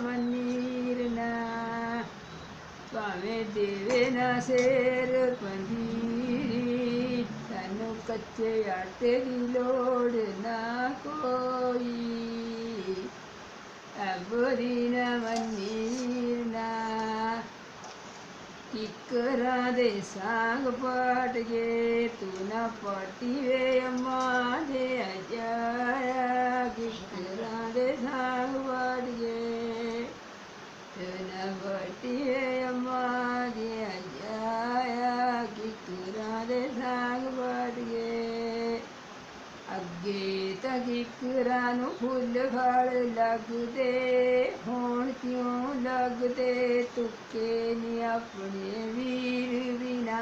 મંદિરના પામે દેવેના share પંધીરી તનું Kachche આટેલી load ના કોઈ આબોરીના મંદિરના કિકરા દે સાંગ પાટગે તું ના પટીવે અમા દે અજાયા કિકરા દે સાંગ પાટગે તું ના પટીવે અમા દે અજાયા કિકરા દે સાંગ પાટગે ਅੱਗੇ ਤਾਂ ਕਿਕਰਾਂ ਨੂੰ ਫੁੱਲ ਫਲ ਲੱਗਦੇ ਹੁਣ ਕਿਉਂ ਲੱਗਦੇ ਤੁੱਕੇ ਨੀ ਆਪਣੇ ਵੀਰ ਬਿਨਾ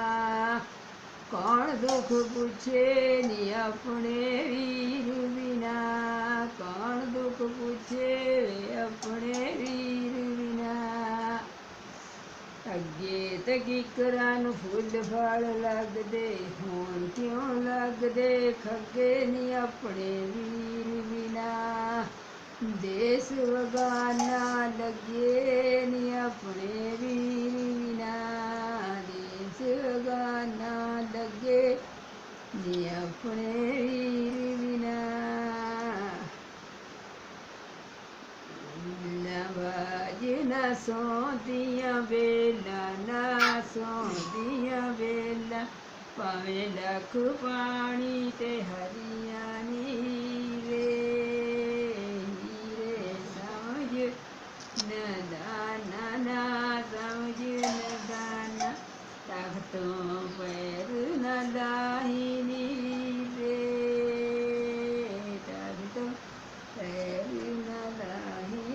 ਕੌਣ ਦੁੱਖ ਪੁੱਛੇ ਨੀ ਆਪਣੇ ਵੀਰ ਬਿਨਾ ਕੌਣ ਦੁੱਖ ਪੁੱਛੇ ਵੇ ਆਪਣੇ ਵੀਰ ਬਿਨਾ ਅੱਗੇ ਤੇ ਕਿਕਰਾਂ ਨੂੰ ਫੁੱਲ ਫਲ ਲੱਗਦੇ ਹੁਣ ਕਿਉਂ ਲੱਗਦੇ ਖੱਗੇ ਨੀ ਆਪਣੇ ਵੀਰ ਬਿਨਾ ਦੇਸ ਵਗਾਨਾ ਲੱਗੇ ਨੀ ਆਪਣੇ ਵੀਰ ਬਿਨਾ ਦੇਸ ਵਗਾਨਾ ਲੱਗੇ ਨੀ ਆਪਣੇ ਵੀਰ ਬਿਨਾ ਨਵਾਜ ਨਾ ਸੌਂਦੀਆਂ ਵੇਲਾ ਨਾ ਸੌਂਦੀਆਂ ਵੇਲਾ ਭਾਵੇਂ ਲੱਖ ਪਾਣੀ ਤੇ ਹਰੀਆਂ ਨੀਰੇ ਹੀਰੇ ਸਮਝ ਨਦਾਨਾ ਨਾ ਸਮਝ ਨਦਾਨਾ ਤਖਤੋਂ ਪੈਰ ਨਾ ਲਾਹੀ ਨੀਰੇ ਤਖਤੋਂ ਪੈਰ ਨਾ ਲਾਹੀ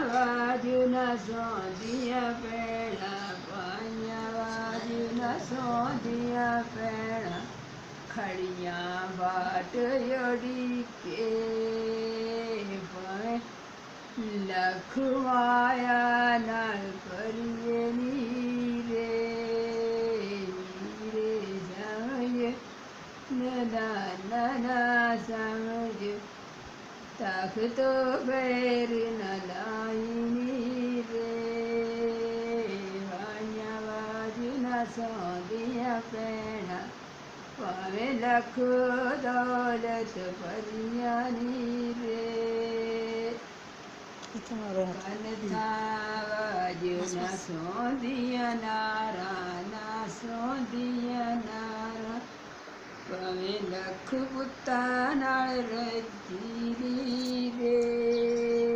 ਬਾਜੂ ਨਾ ਸੌਂਦੀਆਂ ਪੈਣਾ ਪਾਈਆਂ ਬਾਜੂ ਨਾ ਸੌਂਦੀਆਂ ਪੈਣਾ ਖੜੀਆਂ ਬਾਟ ਉਡੀਕੇ ਭਾਵੇਂ ਲੱਖ ਮਾਇਆ ਨਾਲ ਕਰੀਏ ਨੀਰੇ ਨੀਰੇ ਸਮਝ ਨਦਾਨਾ ਨਾ ਸਮਝ ਤਖਤੋ ਪੈਰ ਨ ਲਾਈ ਨੀਰੇ ਵਾਈਆਂ ਬਾਜ ਨਾ ਸੌਂਦੀਆਂ ਪੈਣਾ ਭਾਵੇਂ ਲੱਖ ਦੌਲਤ ਭਰੀਆਂ ਨੀਰੇ ਕਨ ਥਾਵਾਜ ਨਾ ਸੌਂਦੀਆਂ ਨਾਰਾ ਨਾ ਸੌਂਦੀਆਂ ਨਾਰਾ ਭਾਵੇਂ ਲੱਖ ਪੁੱਤਾਂ ਨਾਲ ਰੱਜੀ ਰੇ